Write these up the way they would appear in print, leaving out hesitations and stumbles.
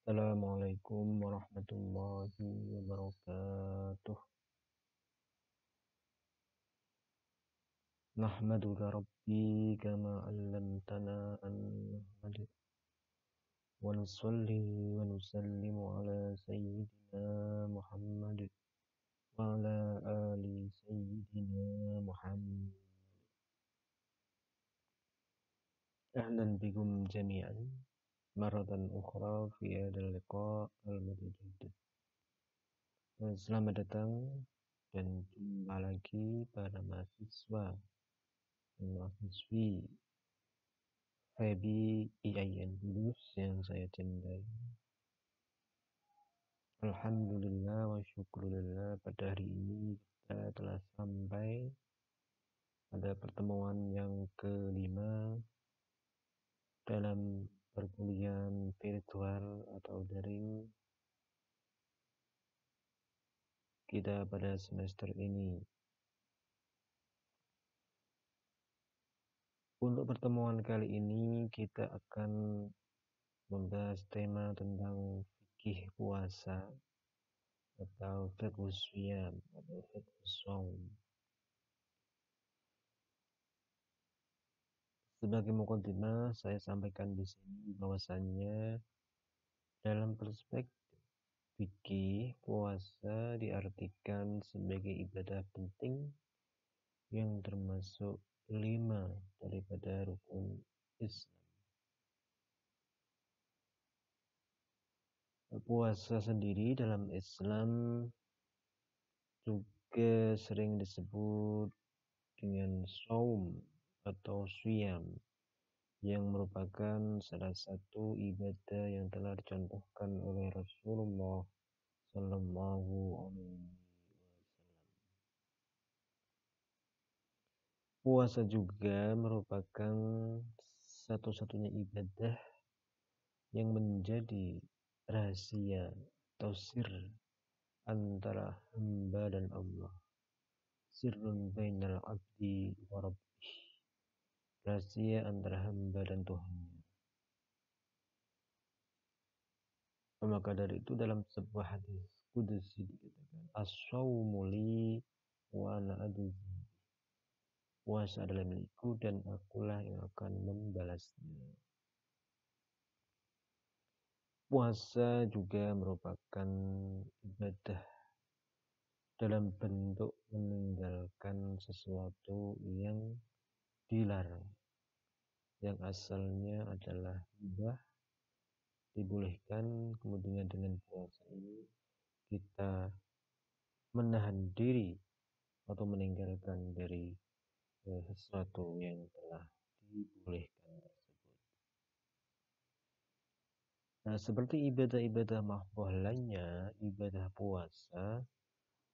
Assalamualaikum warahmatullahi wabarakatuh. Nahmaduka rabbi kama 'allamtana an nahmad wa nusalli wa nusallimu ala sayyidina Muhammad wa ala ali sayyidina Muhammad. Ahlan bikum jami'an maratan ukhra fi hadzal liqa' al-mutajaddid. Selamat datang dan jumpa lagi para mahasiswa dan mahasiswi Febi IAIN Lulus yang saya cintai. Alhamdulillah wa syukurillah, pada hari ini kita telah sampai pada pertemuan yang kelima dalam perkuliahan virtual atau daring kita pada semester ini. Untuk pertemuan kali ini kita akan membahas tema tentang fikih puasa atau fiqh shiyam atau fiqh shaum. Sebagai mukaddimah, saya sampaikan di sini bahwasannya dalam perspektif fikih, puasa diartikan sebagai ibadah penting yang termasuk 5 daripada rukun Islam. Puasa sendiri dalam Islam juga sering disebut dengan shaum atau shiyam, yang merupakan salah satu ibadah yang telah dicontohkan oleh Rasulullah Sallallahu Alaihi Wasallam. Puasa juga merupakan satu-satunya ibadah yang menjadi rahasia atau sir antara hamba dan Allah. Sirrun bainal abdi wa rabbih, rahasia antara hamba dan Tuhannya. Maka dari itu dalam sebuah hadis qudsi dikatakan as-shaumu li wa ana ajzi. Puasa adalah milikku dan akulah yang akan membalasnya. Puasa juga merupakan ibadah dalam bentuk meninggalkan sesuatu yang dilarang, yang asalnya adalah mubah, dibolehkan. Kemudian dengan puasa ini kita menahan diri atau meninggalkan dari sesuatu yang telah dibolehkan tersebut. Nah, seperti ibadah-ibadah mahdoh lainnya, ibadah puasa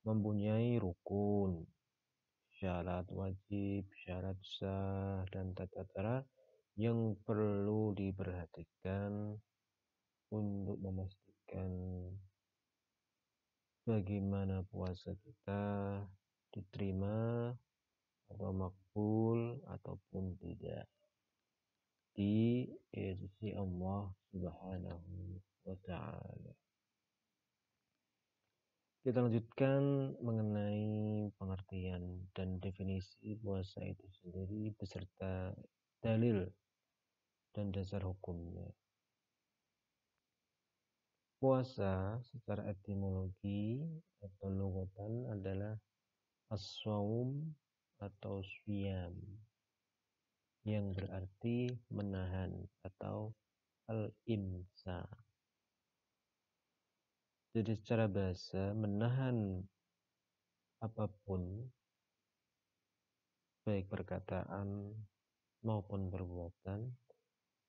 mempunyai rukun, syarat wajib, syarat sah, dan tata cara yang perlu diperhatikan untuk memastikan bagaimana puasa kita diterima atau makbul ataupun tidak di sisi Allah Subhanahu wa ta'ala. Kita lanjutkan mengenai pengertian dan definisi puasa itu sendiri beserta dalil dan dasar hukumnya. Puasa secara etimologi atau lugatan adalah as-shaum atau shiyam, yang berarti menahan atau al-imsak. Jadi secara bahasa, menahan apapun, baik perkataan maupun perbuatan,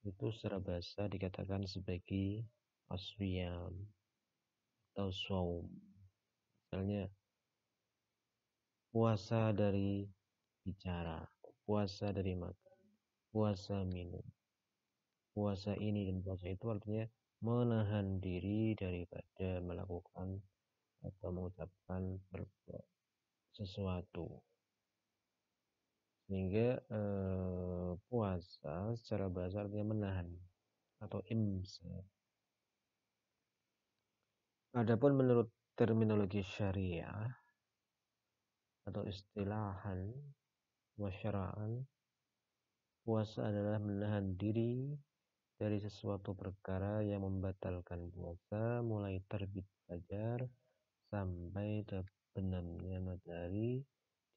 itu secara bahasa dikatakan sebagai as-shiyam atau shaum. Misalnya puasa dari bicara, puasa dari makan, puasa minum. Puasa ini dan puasa itu artinya menahan diri daripada melakukan atau mengucapkan berbuat sesuatu. Sehingga puasa secara bahasa artinya menahan atau imsak. Adapun menurut terminologi syariah atau istilahan wasyara'an, puasa adalah menahan diri dari sesuatu perkara yang membatalkan puasa mulai terbit fajar sampai terbenamnya matahari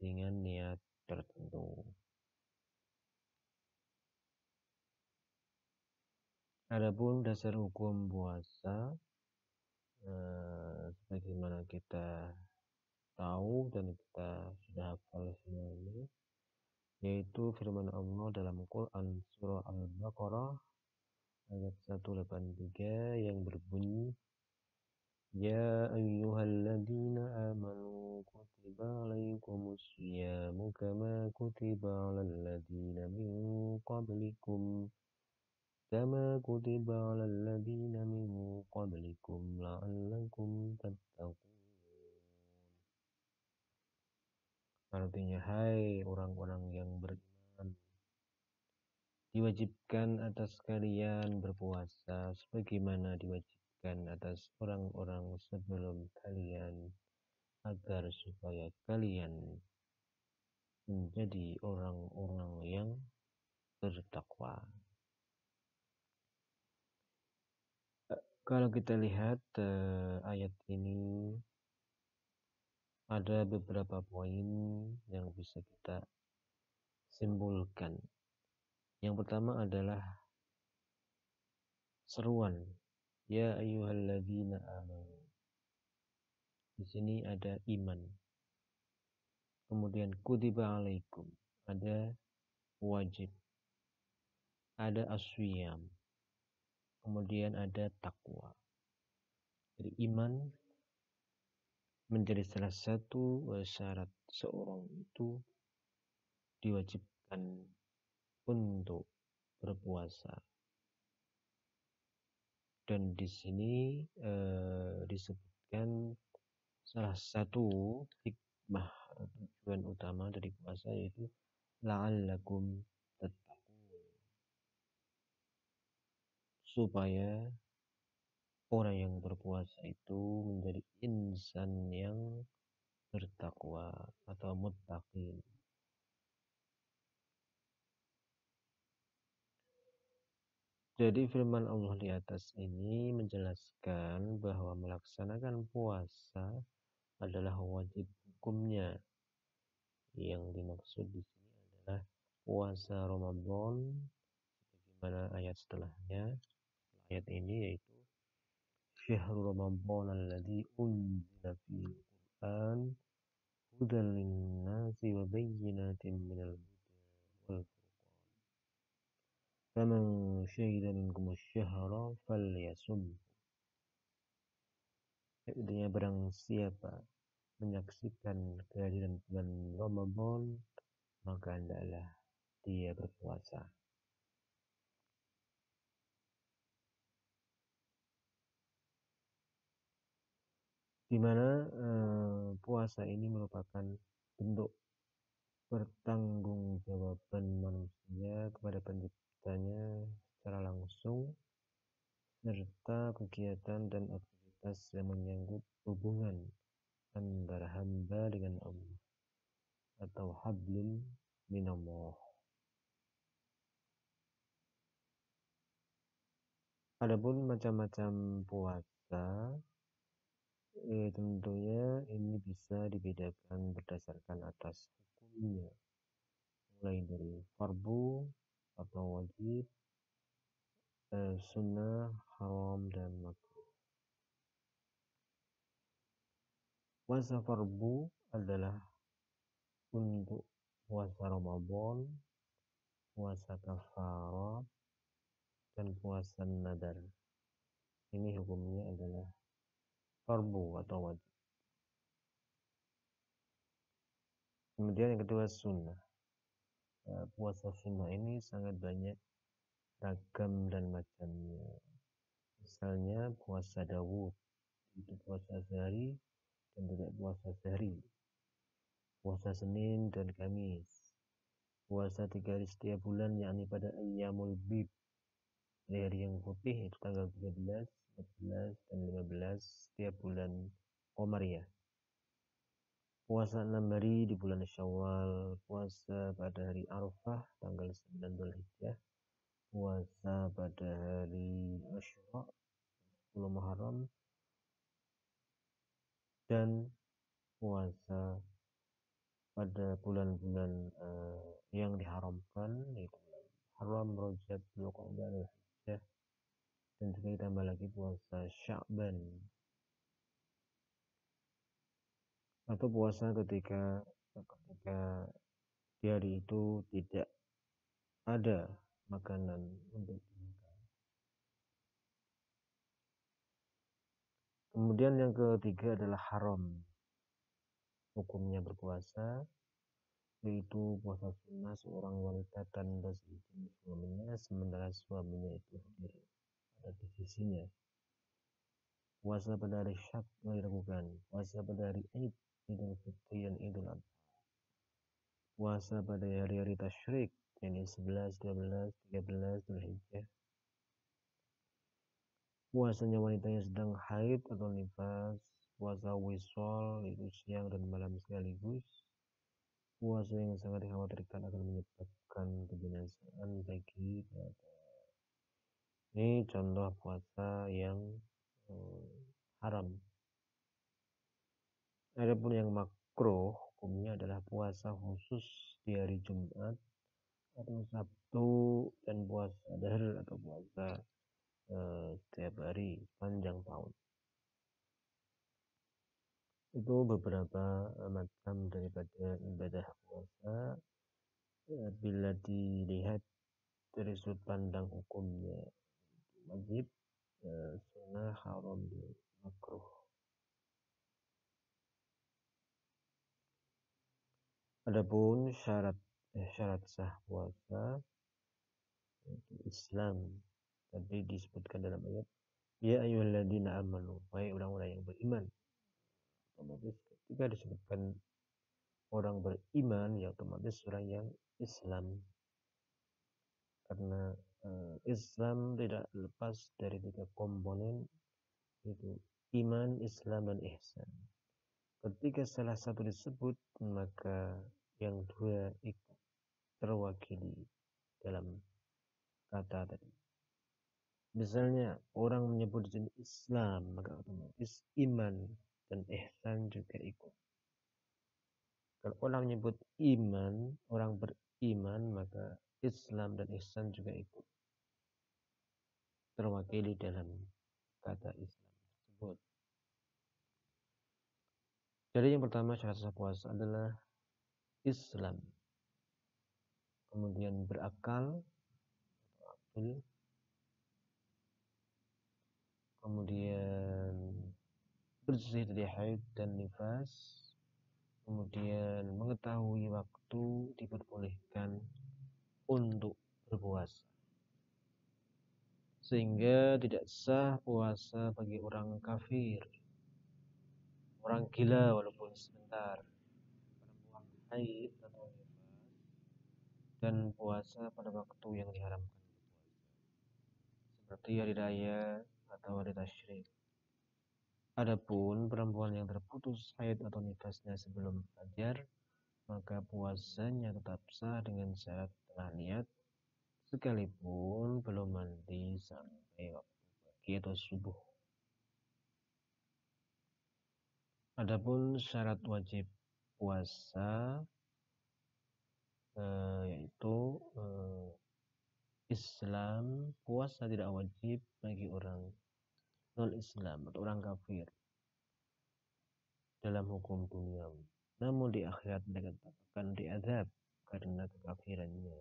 dengan niat tertentu. Adapun dasar hukum puasa, sebagaimana kita tahu dan kita sudah hafal semuanya, yaitu firman Allah dalam Quran surah Al-Baqarah ayat 183 yang berbunyi, Ya ayyuhalladzina amanu kutiba alaikumus syiyamu kama kutiba alal ladzina min qablikum la'allakum tattaqun. Artinya, hai orang-orang yang beriman, diwajibkan atas kalian berpuasa sebagaimana diwajibkan atas orang-orang sebelum kalian, agar supaya kalian menjadi orang-orang yang bertakwa. Kalau kita lihat ayat ini, ada beberapa poin yang bisa kita simpulkan. Yang pertama adalah seruan, ya ayyuhalladzina amanu. Di sini ada iman. Kemudian kutiba alaikum, ada wajib. Ada asyiyam. Kemudian ada takwa. Jadi iman menjadi salah satu syarat seorang itu diwajibkan untuk berpuasa. Dan di sini disebutkan salah satu hikmah atau tujuan utama dari puasa yaitu la'allakum tattaqun, supaya orang yang berpuasa itu menjadi insan yang bertakwa atau muttaqin. Jadi firman Allah di atas ini menjelaskan bahwa melaksanakan puasa adalah wajib hukumnya. Yang dimaksud di sini adalah puasa Ramadan, sebagaimana ayat setelahnya, ayat ini yaitu Syahrul Ramadan alladzi unzila fihi al-Qur'an hudan lin-nasi wa bayyinatin minal huda wal furqan. Faman syahida minkum asy-syahra falyasum. Artinya barang siapa menyaksikan kehadiran bulan Ramadan, maka hendaklah dia berpuasa. Di mana puasa ini merupakan bentuk pertanggungjawaban manusia kepada penciptanya secara langsung, serta kegiatan dan aktivitas yang menyangkut hubungan antara hamba dengan Allah atau hablum minallah. Adapun macam-macam puasa, tentunya ini bisa dibedakan berdasarkan atas hukumnya, mulai dari fardu atau wajib, sunnah, haram, dan makruh. Puasa fardu adalah untuk puasa Ramadan, puasa kafarat, dan puasa nadar. Ini hukumnya adalah fardu atau wajib. Kemudian yang kedua sunnah. Puasa sunnah ini sangat banyak ragam dan macamnya. Misalnya puasa Daud, itu puasa sehari dan tidak puasa sehari. Puasa Senin dan Kamis. Puasa 3 hari setiap bulan, yakni pada ayyamul bid. Di hari yang putih itu tanggal 13, 14, dan 15 setiap bulan Komariah. Puasa 6 hari di bulan Syawal, puasa pada hari Arafah tanggal 9 Dzulhijjah, puasa pada hari Asyura 10 Muharram, dan puasa pada bulan-bulan yang diharamkan, yaitu Haram, Rajab, Dzulqa'dah, Dzulhijjah, dan juga ditambah lagi puasa Sya'ban atau puasa ketika di hari itu tidak ada makanan untuk dimakan. Kemudian yang ketiga adalah haram. Hukumnya berpuasa, yaitu puasa sunnah seorang wanita tanpa seizin suaminya, sementara suaminya itu hadir ada di sisinya. Puasa pada hari Syak dilakukan, puasa pada hari Id, Idul Fitri dan Idul Adha. Puasa pada hari-hari tasyrik, yakni 11, 12, 13 Dzulhijjah. Puasanya wanita yang sedang haid atau nifas, puasa wisol itu siang dan malam sekaligus. Puasa yang sangat dikhawatirkan akan menyebabkan kebinasaan bagi ini contoh puasa yang haram. Adapun yang makruh hukumnya adalah puasa khusus di hari Jumat atau Sabtu dan puasa dahr atau puasa setiap hari sepanjang tahun. Itu beberapa macam daripada ibadah puasa. Bila dilihat dari sudut pandang hukumnya wajib, sunnah, haram, makruh. Adapun syarat sah puasa yaitu Islam. Tadi disebutkan dalam ayat, ya ayyuhalladzina amanu, wahai orang-orang yang beriman. Otomatis ketika disebutkan orang beriman, ya otomatis orang yang Islam. Karena Islam tidak lepas dari 3 komponen, yaitu iman, Islam, dan ihsan. Ketika salah satu disebut, maka yang dua ikut terwakili dalam kata tadi. Misalnya orang menyebut di sini Islam, maka otomatis iman dan ihsan juga ikut. Kalau orang menyebut iman, orang beriman, maka Islam dan ihsan juga ikut terwakili dalam kata Islam tersebut. Jadi yang pertama syarat sah puasa adalah Islam, kemudian berakal, kemudian bersih dari haid dan nifas, kemudian mengetahui waktu diperbolehkan untuk berpuasa, sehingga tidak sah puasa bagi orang kafir, orang gila walaupun sebentar, perempuan haid atau nifas, dan puasa pada waktu yang diharamkan seperti hari raya atau hari tasyrik. Adapun perempuan yang terputus haid atau nifasnya sebelum fajar, maka puasanya tetap sah dengan syarat telah niat sekalipun belum mandi sampai waktu pagi atau subuh. Adapun syarat wajib puasa yaitu Islam, puasa tidak wajib bagi orang non-Islam atau orang kafir dalam hukum duniawi. Namun di akhirat mereka akan diazab karena kekafirannya.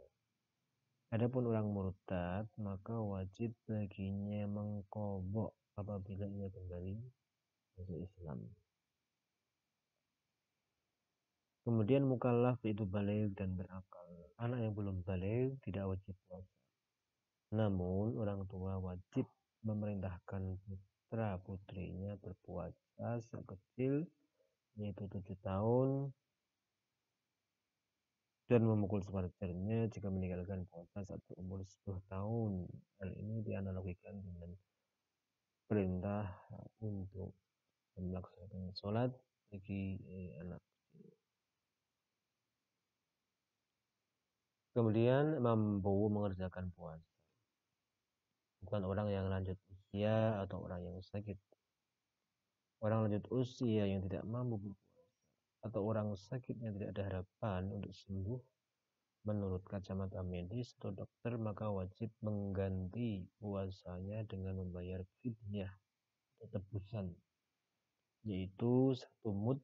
Adapun orang murtad, maka wajib baginya mengqadha apabila ia kembali masuk Islam. Kemudian mukallaf itu baligh dan berakal. Anak yang belum baligh tidak wajib puasa. Namun orang tua wajib memerintahkan putra putrinya berpuasa sekecil, yaitu 7 tahun, dan memukul separuhnya jika meninggalkan puasa saat berumur 10 tahun. Hal ini dianalogikan dengan perintah untuk melaksanakan sholat bagi anak. Kemudian mampu mengerjakan puasa. Bukan orang yang lanjut usia atau orang yang sakit. Orang lanjut usia yang tidak mampu berpuasa atau orang sakit yang tidak ada harapan untuk sembuh, menurut kacamata medis atau dokter, maka wajib mengganti puasanya dengan membayar fidyah atau tebusan, yaitu 1 mud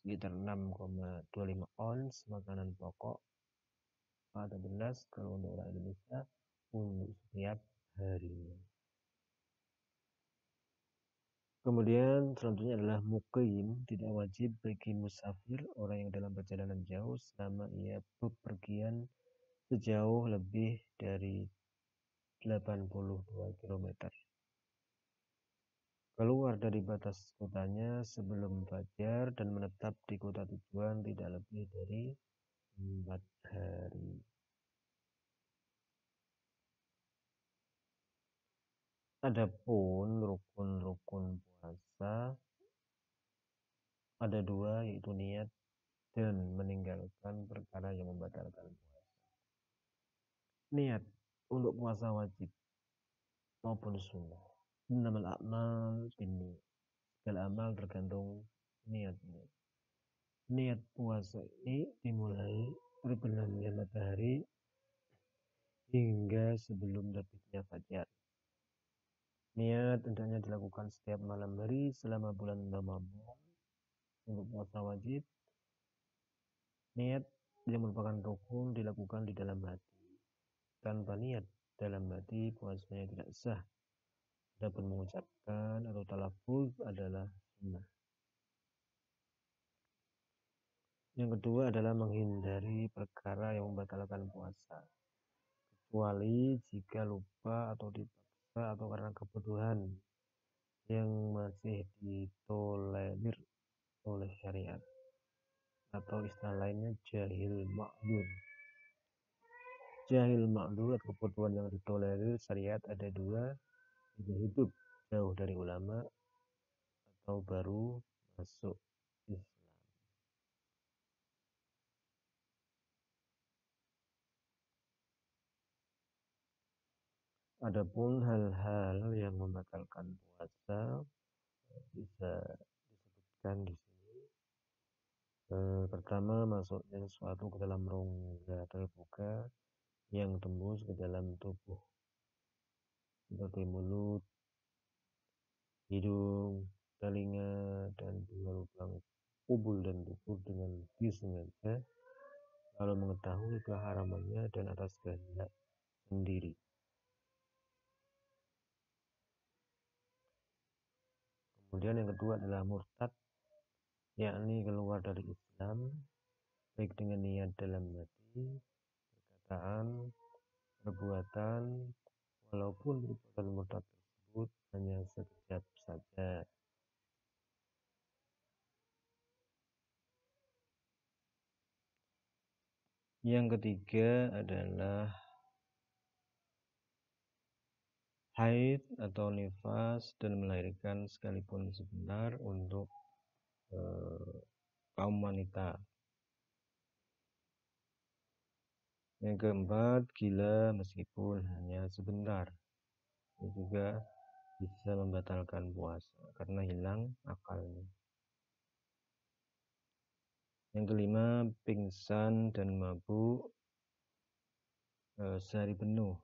sekitar 6,25 ons makanan pokok atau beras kalau untuk orang Indonesia untuk setiap hari. Kemudian selanjutnya adalah muqim, tidak wajib bagi musafir, orang yang dalam perjalanan jauh, selama ia bepergian sejauh lebih dari 82 km. Keluar dari batas kotanya sebelum fajar dan menetap di kota tujuan tidak lebih dari 4 hari. Adapun rukun-rukun puasa ada 2, yaitu niat dan meninggalkan perkara yang membatalkan puasa. Niat untuk puasa wajib maupun sunnah. Innamal a'mal binniyat. Segala amal tergantung niatnya. Niat puasa ini dimulai terbenamnya matahari hingga sebelum terbitnya fajar. Niat hendaknya dilakukan setiap malam hari selama bulan Ramadan. Untuk puasa wajib, niat yang merupakan rukun dilakukan di dalam hati. Tanpa niat dalam hati, puasanya tidak sah. Adapun mengucapkan atau talafuz adalah sunnah. Yang kedua adalah menghindari perkara yang membatalkan puasa, kecuali jika lupa atau dipaksa atau karena kebutuhan yang masih ditolerir oleh syariat, atau istilah lainnya jahil ma'dzur. Jahil ma'dzur atau kebutuhan yang ditolerir syariat ada 2, yaitu hidup jauh dari ulama atau baru masuk Islam. Adapun hal-hal yang membatalkan puasa bisa disebutkan di sini. Pertama, masuknya sesuatu ke dalam rongga terbuka yang tembus ke dalam tubuh, seperti mulut, hidung, telinga, dan 2 lubang kubul dan dubur dengan disengaja, lalu mengetahui keharamannya dan atas kehendak sendiri. Kemudian yang kedua adalah murtad, yakni keluar dari Islam, baik dengan niat dalam hati, perkataan, perbuatan, walaupun perbuatan murtad tersebut hanya sekejap saja. Yang ketiga adalah haid atau nifas dan melahirkan sekalipun sebentar untuk kaum wanita. Yang keempat, gila meskipun hanya sebentar. Ini juga bisa membatalkan puasa karena hilang akalnya. Yang kelima, pingsan dan mabuk sehari penuh.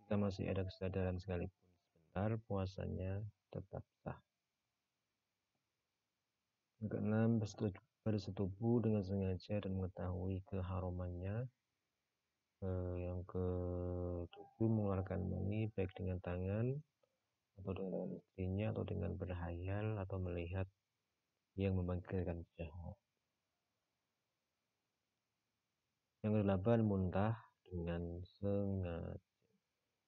Jika masih ada kesadaran sekalipun sebentar, puasanya tetap sah. Yang keenam, bersetubuh dengan sengaja dan mengetahui keharamannya. Yang ketujuh, mengeluarkan mani baik dengan tangan atau dengan istrinya atau dengan berhayal atau melihat yang membangkitkan syahwat. Yang kedelapan, muntah dengan sengaja.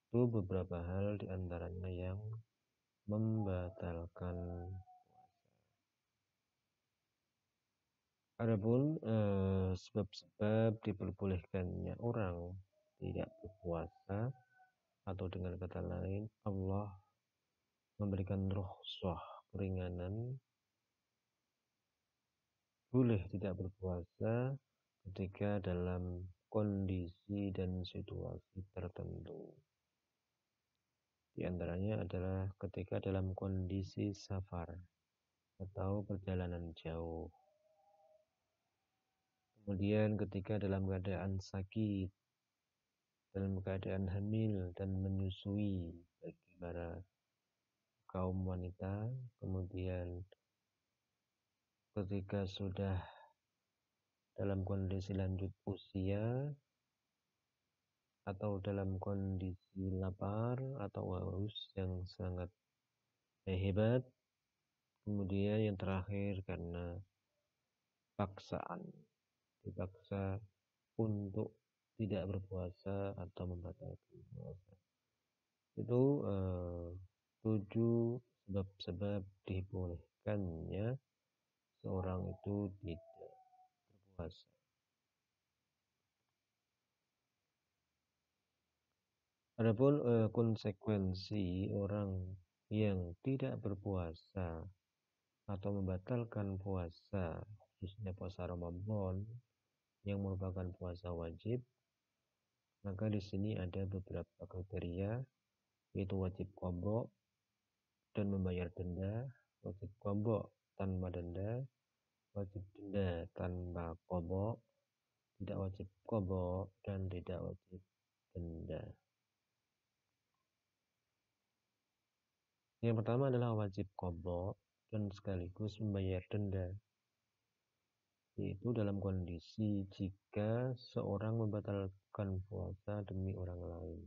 Itu beberapa hal diantaranya yang membatalkan puasa. Adapun sebab-sebab diperbolehkannya orang tidak berpuasa, atau dengan kata lain Allah memberikan rukhsah, keringanan, boleh tidak berpuasa ketika dalam kondisi dan situasi tertentu. Di antaranya adalah ketika dalam kondisi safar atau perjalanan jauh. Kemudian ketika dalam keadaan sakit, dalam keadaan hamil dan menyusui bagi para kaum wanita. Kemudian ketika sudah dalam kondisi lanjut usia atau dalam kondisi lapar atau haus yang sangat hebat. Kemudian yang terakhir karena paksaan, dipaksa untuk tidak berpuasa atau membatalkan puasa. Itu 7 sebab-sebab dibolehkannya seorang itu tidak berpuasa. Adapun konsekuensi orang yang tidak berpuasa atau membatalkan puasa, khususnya puasa Ramadan yang merupakan puasa wajib, maka di sini ada beberapa kriteria, yaitu wajib qadha dan membayar denda, wajib qadha tanpa denda, wajib denda tanpa qadha, tidak wajib qadha, dan tidak wajib denda. Yang pertama adalah wajib qadha dan sekaligus membayar denda, yaitu dalam kondisi jika seorang membatalkan puasa demi orang lain,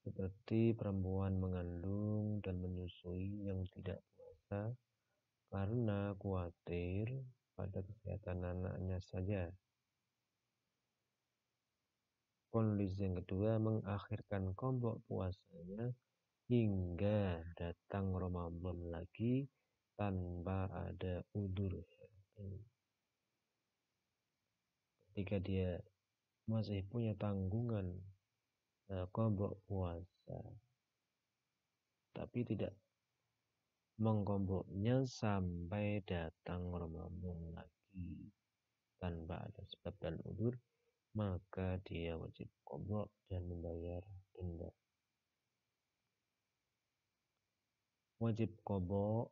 seperti perempuan mengandung dan menyusui yang tidak puasa karena khawatir pada kesehatan anaknya saja. Kondisi yang kedua, mengakhirkan qadha puasanya hingga datang Ramadan lagi tanpa ada udzur. Ketika dia masih punya tanggungan qadha puasa, tapi tidak mengqadhanya sampai datang Ramadan lagi tanpa ada sebab dan udzur, maka dia wajib qadha dan membayar denda. Wajib qadha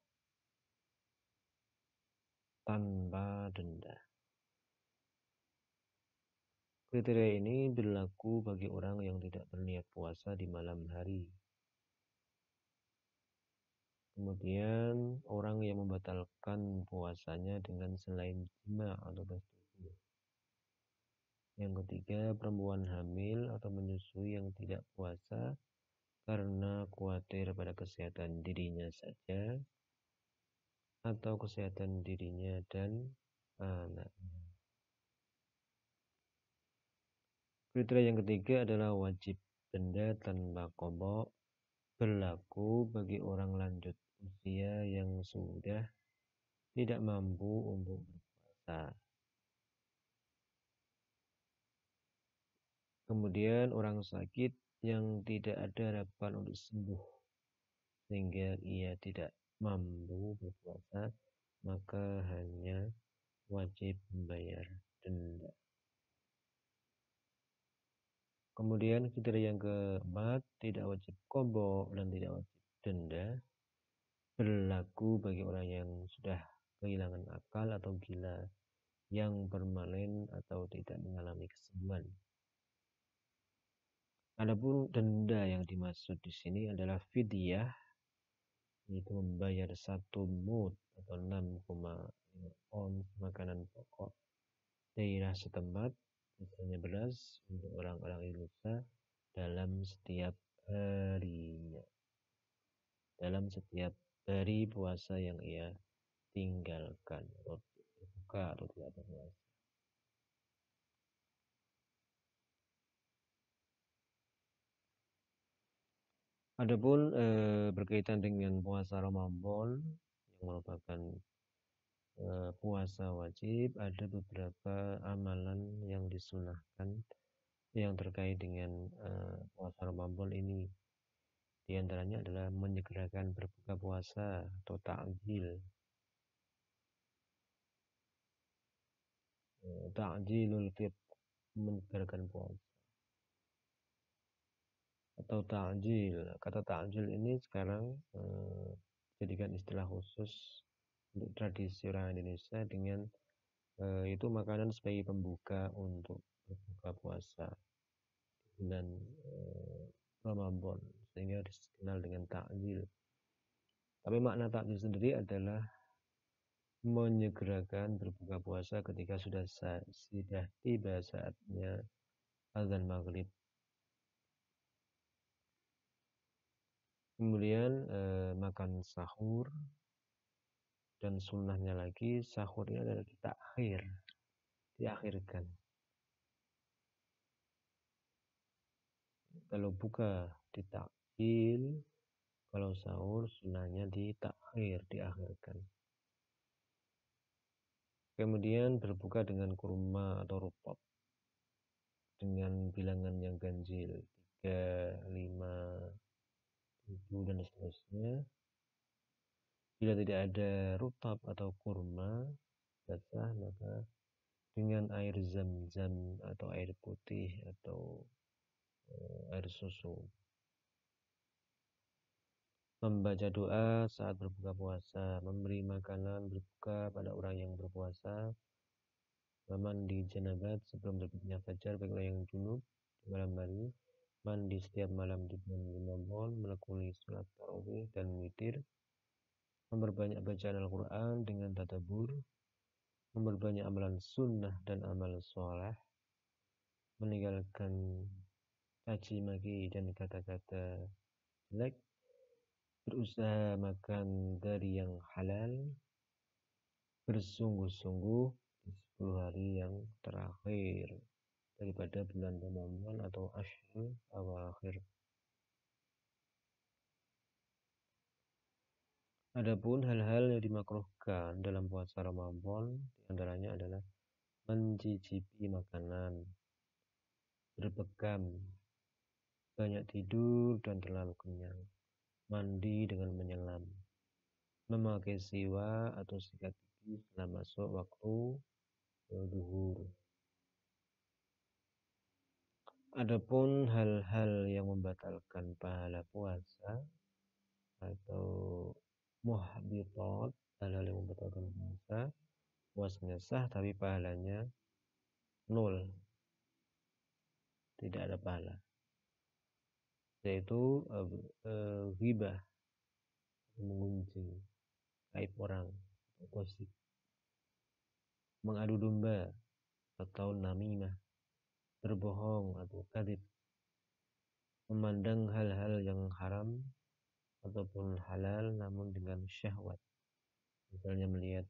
tanpa denda. Kriteria ini berlaku bagi orang yang tidak berniat puasa di malam hari. Kemudian orang yang membatalkan puasanya dengan selain jima atau bersetubuh. Yang ketiga, perempuan hamil atau menyusui yang tidak puasa karena khawatir pada kesehatan dirinya saja atau kesehatan dirinya dan anaknya. Kriteria yang ketiga adalah wajib denda tanpa qadha, berlaku bagi orang lanjut usia yang sudah tidak mampu untuk berpuasa. Kemudian orang sakit yang tidak ada harapan untuk sembuh sehingga ia tidak mampu berpuasa, maka hanya wajib membayar denda. Kemudian kriteria yang keempat, tidak wajib qadha dan tidak wajib denda, berlaku bagi orang yang sudah kehilangan akal atau gila yang permanen atau tidak mengalami kesembuhan. Adapun denda yang dimaksud di sini adalah fidyah, yaitu membayar 1 mud atau 6,5 ons makanan pokok daerah setempat, misalnya beras, untuk orang-orang Indonesia dalam setiap harinya, dalam setiap hari puasa yang ia tinggalkan atau buka atau tidak berpuasa. Adapun berkaitan dengan puasa Ramadan yang merupakan puasa wajib, ada beberapa amalan yang disunahkan yang terkait dengan puasa Ramadan ini. Di antaranya adalah menyegerakan berbuka puasa atau takjil. Takjilul fitr, menyegerakan puasa. Atau takjil. Kata takjil ini sekarang jadikan istilah khusus untuk tradisi orang Indonesia dengan itu makanan sebagai pembuka untuk berbuka puasa bulan Ramadan, sehingga dikenal dengan takjil. Tapi makna takjil sendiri adalah menyegerakan berbuka puasa ketika sudah tiba saatnya azan maghrib. Kemudian makan sahur, dan sunnahnya lagi sahurnya adalah diakhirkan. Kalau buka ditakjil, kalau sahur sunnahnya diakhirkan. Kemudian berbuka dengan kurma atau rupot dengan bilangan yang ganjil 3, 5, 7 dan seterusnya. Bila tidak ada rutab atau kurma basah, maka dengan air zam-zam atau air putih atau air susu. Membaca doa saat berbuka puasa, memberi makanan berbuka pada orang yang berpuasa, mandi janabat sebelum terbitnya fajar bagi orang yang junub di malam hari, mandi setiap malam di bulan Ramadan, melakoni salat tarawih dan witir, memperbanyak bacaan Al-Quran dengan tadabbur, memperbanyak amalan sunnah dan amal soleh, meninggalkan caci maki dan kata-kata jelek, berusaha makan dari yang halal, bersungguh-sungguh di 10 hari yang terakhir daripada bulan Ramadan atau Ashrul Awakhir. Adapun hal-hal yang dimakruhkan dalam puasa Ramadan diantaranya adalah mencicipi makanan, berbekam, banyak tidur dan terlalu kenyang, mandi dengan menyelam, memakai siwak atau sikat gigi setelah masuk waktu zuhur. Adapun hal-hal yang membatalkan pahala puasa atau muhbitat, hal-hal yang membatalkan puasa, puasanya sah tapi pahalanya nol, tidak ada pahala, yaitu ghibah, mengunjing aib orang, gosip, mengadu domba atau namimah, berbohong atau kadhib, memandang hal-hal yang haram ataupun halal namun dengan syahwat, misalnya melihat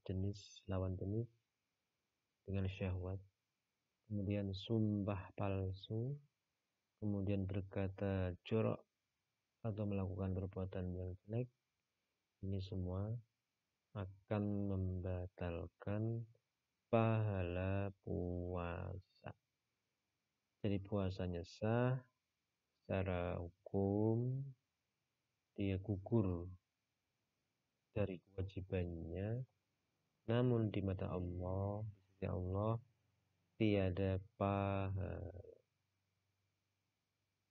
lawan jenis dengan syahwat, kemudian sumpah palsu, kemudian berkata jorok atau melakukan perbuatan yang jelek. Ini semua akan membatalkan pahala puasa. Jadi puasanya sah secara hukum, dia gugur dari kewajibannya, namun di mata Allah, di sisi Allah tiada pahala.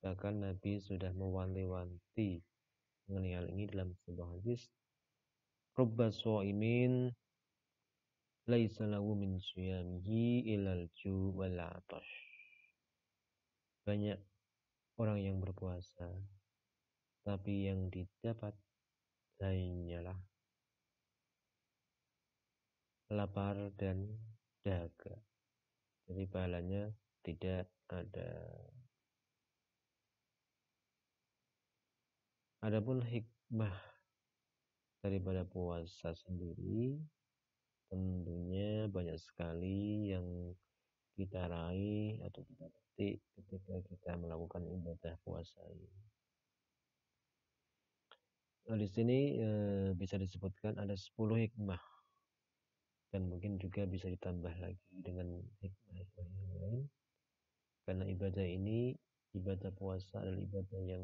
Bahkan Nabi sudah mewanti-wanti mengenai hal ini dalam sebuah hadis, rubba sha'imin laisa lahu min siyamihi ilal ju' wal 'atash. Banyak orang yang berpuasa, tapi yang didapat hanyalah lapar dan dahaga. Jadi pahalanya tidak ada. Adapun hikmah daripada puasa sendiri tentunya banyak sekali yang kita raih atau kita petik ketika kita melakukan ibadah puasa ini. Nah, di sini bisa disebutkan ada 10 hikmah dan mungkin juga bisa ditambah lagi dengan hikmah-hikmah yang lain, karena ibadah puasa adalah ibadah yang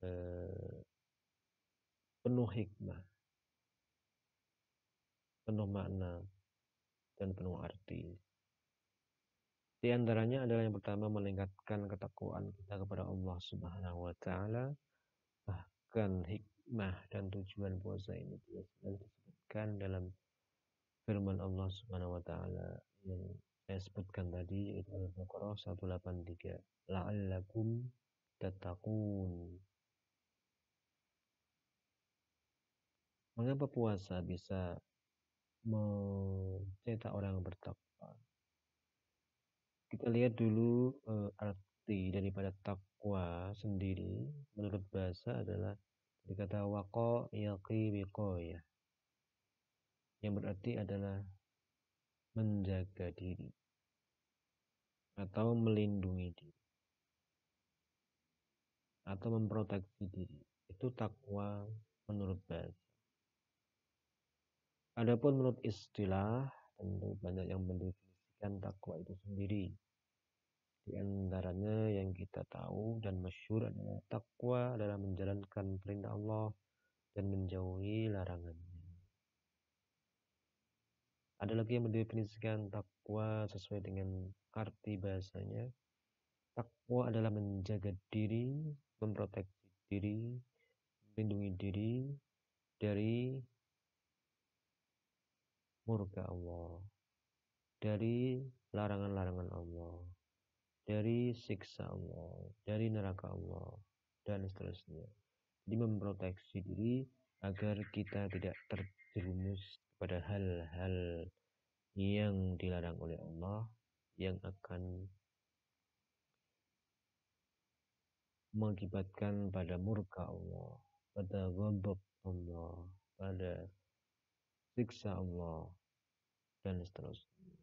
eh, penuh hikmah, penuh makna, dan penuh arti. Di antaranya adalah yang pertama, meningkatkan ketakwaan kita kepada Allah Subhanahu wa taala. Bahkan hikmah dan tujuan puasa ini jelas disebutkan dalam firman Allah Subhanahu wa taala yang saya sebutkan tadi, yaitu Al-Baqarah 183, la'allakum tattaqun. Mengapa puasa bisa mencetak orang bertakwa? Kita lihat dulu arti daripada takwa sendiri menurut bahasa adalah dari kata waqa yaqi wiqayah, yang berarti adalah menjaga diri atau melindungi diri atau memproteksi diri. Itu takwa menurut bahasa. Adapun menurut istilah, tentu banyak yang mendefinisikan takwa itu sendiri. Di antaranya yang kita tahu dan masyhur adalah takwa adalah menjalankan perintah Allah dan menjauhi larangannya. Ada lagi yang mendefinisikan takwa sesuai dengan arti bahasanya. Takwa adalah menjaga diri, memproteksi diri, melindungi diri dari murka Allah, dari larangan-larangan Allah, dari siksa Allah, dari neraka Allah, dan seterusnya. Jadi memproteksi diri agar kita tidak terjerumus pada hal-hal yang dilarang oleh Allah, yang akan mengakibatkan pada murka Allah, pada ghadab Allah, pada siksa Allah, dan seterusnya.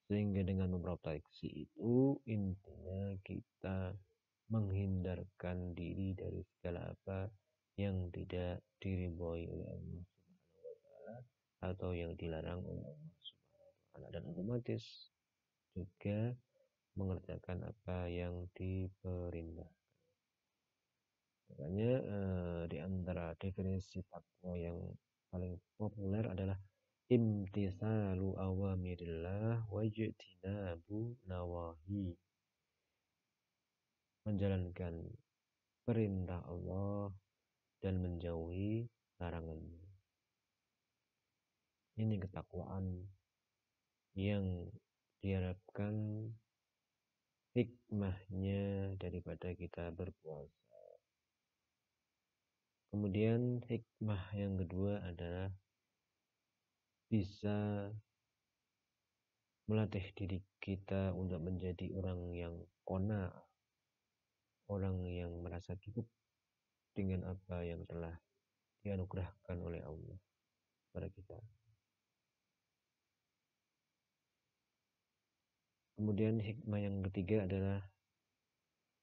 Sehingga dengan memproteksi itu intinya kita menghindarkan diri dari segala apa yang tidak diridhoi oleh Allah Subhanahu wa taala atau yang dilarang oleh Allah Subhanahu wa taala, dan otomatis juga mengerjakan apa yang diperintah. Makanya di antara definisi takwa yang paling populer adalah imtisalu awamirillah wajtinabu nawahi, menjalankan perintah Allah dan menjauhi larangannya. Ini ketakwaan yang diharapkan hikmahnya daripada kita berpuasa. Kemudian hikmah yang kedua adalah bisa melatih diri kita untuk menjadi orang yang qana, orang yang merasa cukup dengan apa yang telah dianugerahkan oleh Allah kepada kita. Kemudian hikmah yang ketiga adalah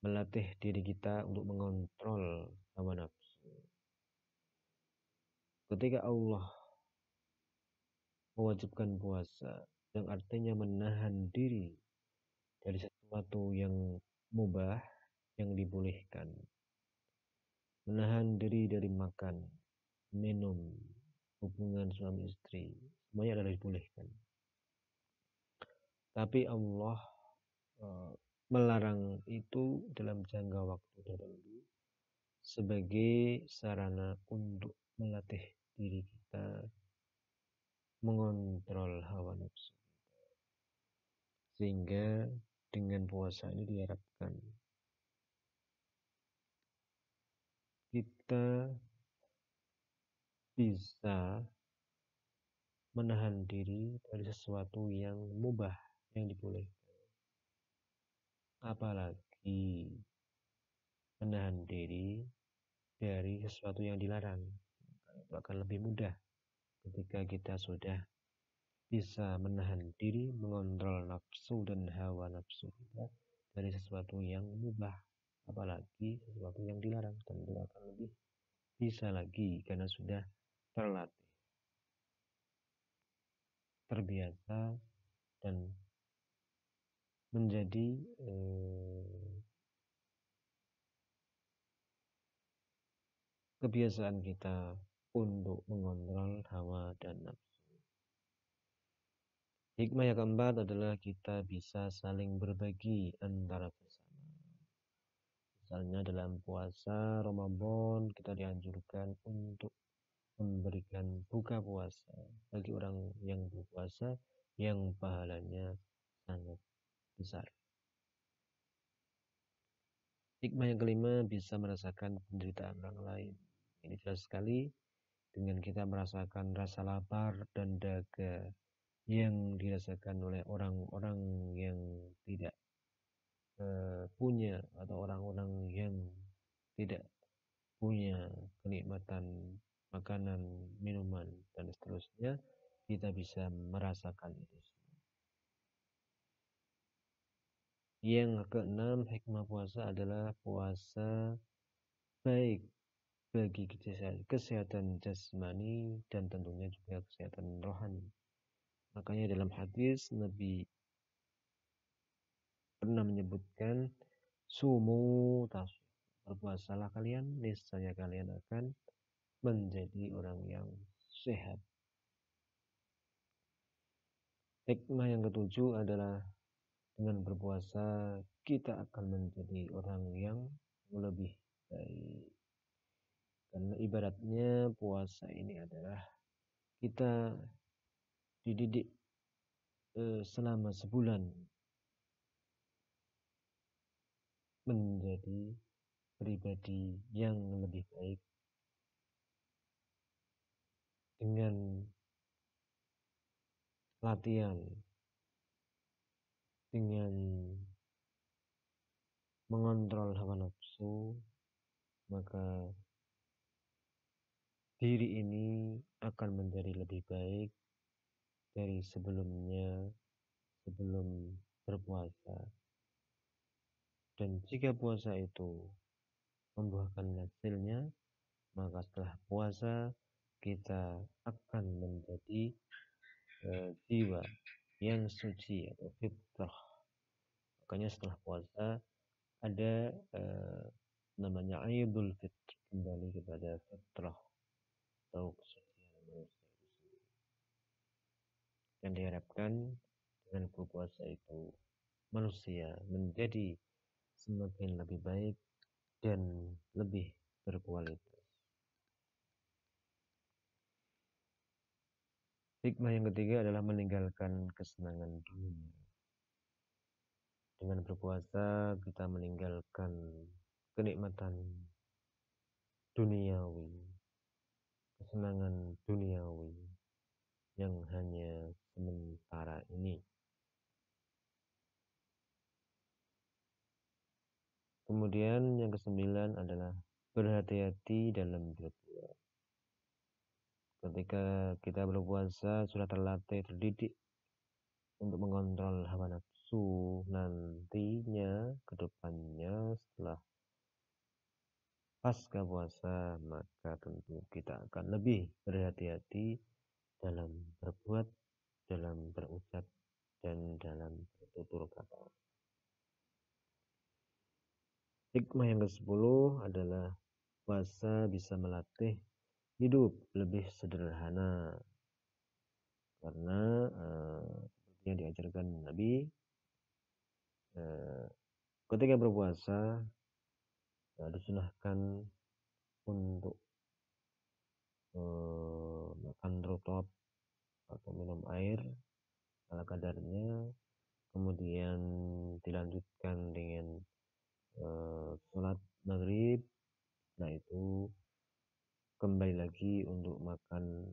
melatih diri kita untuk mengontrol hawa nafsu. Ketika Allah mewajibkan puasa, yang artinya menahan diri dari sesuatu yang mubah, yang dibolehkan, menahan diri dari makan, minum, hubungan suami istri, semuanya adalah dibolehkan. Tapi Allah melarang itu dalam jangka waktu tertentu sebagai sarana untuk melatih diri kita mengontrol hawa nafsu. Sehingga dengan puasa ini diharapkan kita bisa menahan diri dari sesuatu yang mubah, yang dibolehkan. Apalagi menahan diri dari sesuatu yang dilarang. Itu akan lebih mudah ketika kita sudah bisa menahan diri, mengontrol nafsu dan hawa nafsu kita dari sesuatu yang mubah, apalagi sesuatu yang dilarang. Tentu akan lebih bisa lagi karena sudah terlatih. terbiasa dan menjadi kebiasaan kita untuk mengontrol hawa dan nafsu. Hikmah yang keempat adalah kita bisa saling berbagi antara sesama. Misalnya dalam puasa Ramadan kita dianjurkan untuk memberikan buka puasa bagi orang yang berpuasa yang pahalanya sangat besar. Hikmah yang kelima, bisa merasakan penderitaan orang lain. Ini jelas sekali dengan kita merasakan rasa lapar dan dahaga yang dirasakan oleh orang-orang yang tidak punya atau orang-orang yang tidak punya kenikmatan makanan, minuman, dan seterusnya, kita bisa merasakan itu. Yang keenam, hikmah puasa adalah puasa baik bagi kesehatan jasmani dan tentunya juga kesehatan rohani. Makanya dalam hadis Nabi pernah menyebutkan sumu tasu, berpuasalah kalian, niscaya kalian akan menjadi orang yang sehat. Hikmah yang ketujuh adalah dengan berpuasa kita akan menjadi orang yang lebih baik. Karena ibaratnya puasa ini adalah kita dididik selama sebulan menjadi pribadi yang lebih baik dengan latihan, dengan mengontrol hawa nafsu, maka diri ini akan menjadi lebih baik dari sebelumnya, sebelum berpuasa. Dan jika puasa itu membuahkan hasilnya, maka setelah puasa kita akan menjadi jiwa yang suci atau fitrah. Makanya setelah puasa ada namanya Idul Fitr, kembali kepada fitrah atau kesucian manusia itu sendiri. Dan diharapkan dengan berpuasa itu manusia menjadi semakin lebih baik dan lebih berkualitas. Hikmah yang ketiga adalah meninggalkan kesenangan dunia. Dengan berpuasa kita meninggalkan kenikmatan duniawi, kesenangan duniawi yang hanya sementara ini. Kemudian yang kesembilan adalah berhati-hati dalam berbuat. Ketika kita berpuasa sudah terlatih, terdidik untuk mengontrol hawa nafsu, nantinya ke depannya setelah pasca puasa maka tentu kita akan lebih berhati-hati dalam berbuat, dalam berucap, dan dalam bertutur kata. Hikmah yang ke-10 adalah puasa bisa melatih hidup lebih sederhana. Karena seperti yang diajarkan Nabi, ketika berpuasa disunahkan untuk makan rutop atau minum air ala kadarnya, kemudian dilanjutkan dengan sholat maghrib. Nah itu kembali lagi untuk makan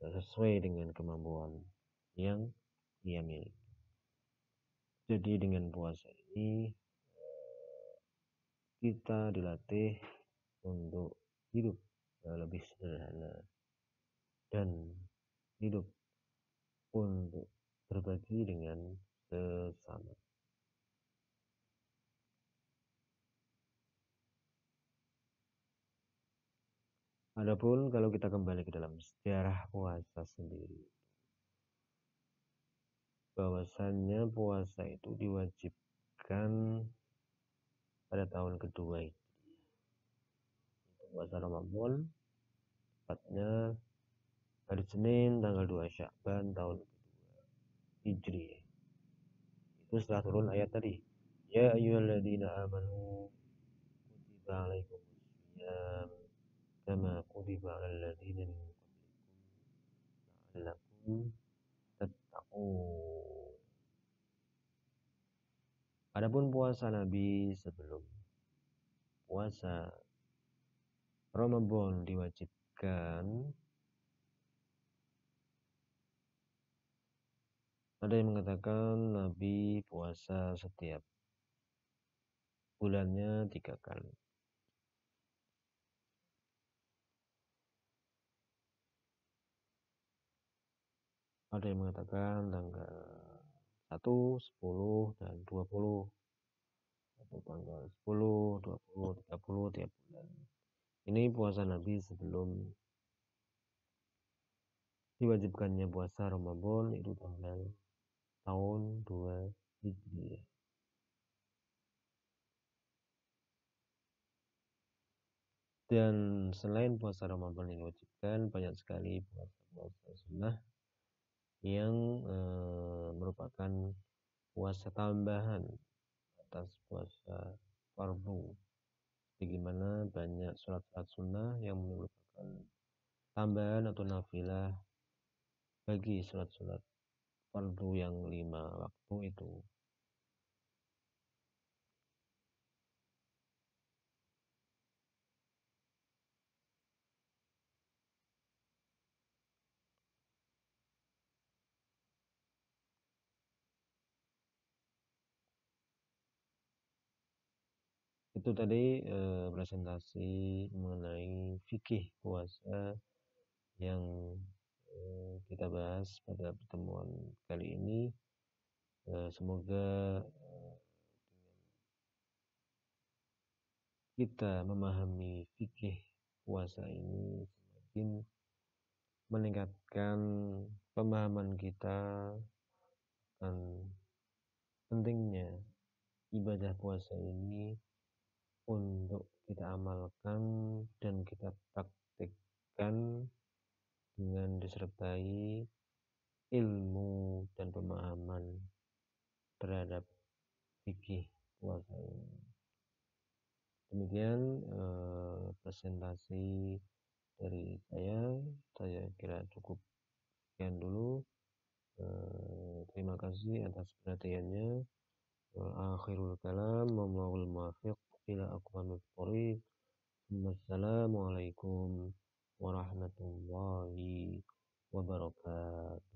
sesuai dengan kemampuan yang ia miliki. Jadi dengan puasa ini kita dilatih untuk hidup lebih sederhana dan hidup untuk berbagi dengan sesama. Adapun kalau kita kembali ke dalam sejarah puasa sendiri, bahwasannya puasa itu diwajibkan pada tahun kedua itu puasa Ramadan, tepatnya hari Senin tanggal 2 Sya'ban tahun Hijri. Itu setelah turun ayat tadi, ya ayyuhalladzina amanu kutiba alaikumusiyam kama kutiba alal ladzina min qablikum la'allakum tattaqun. Adapun puasa Nabi sebelum puasa Ramadan diwajibkan, ada yang mengatakan Nabi puasa setiap bulannya 3 kali. Ada yang mengatakan tanggal 1, 10, dan 20, atau tanggal 10, 20, 30 tiap bulan. Ini puasa Nabi sebelum diwajibkannya puasa Ramadan, itu tanggal tahun 2 Hijriah. Dan selain puasa Ramadan yang diwajibkan, banyak sekali puasa-puasa sunnah yang merupakan puasa tambahan atas puasa fardu. Bagaimana banyak sholat-sholat sunnah yang merupakan tambahan atau nafilah bagi sholat-sholat fardu yang 5 waktu itu. Itu tadi presentasi mengenai fikih puasa yang kita bahas pada pertemuan kali ini. Semoga kita memahami fikih puasa ini semakin meningkatkan pemahaman kita dan pentingnya ibadah puasa ini untuk kita amalkan dan kita praktikkan dengan disertai ilmu dan pemahaman terhadap fikih puasa ini. Demikian presentasi dari saya kira cukup sekian dulu. Terima kasih atas perhatiannya. Akhirul kalam, wallahul muwaffiq ila aqwamit thoriq. Wassalamualaikum warahmatullahi wabarakatuh.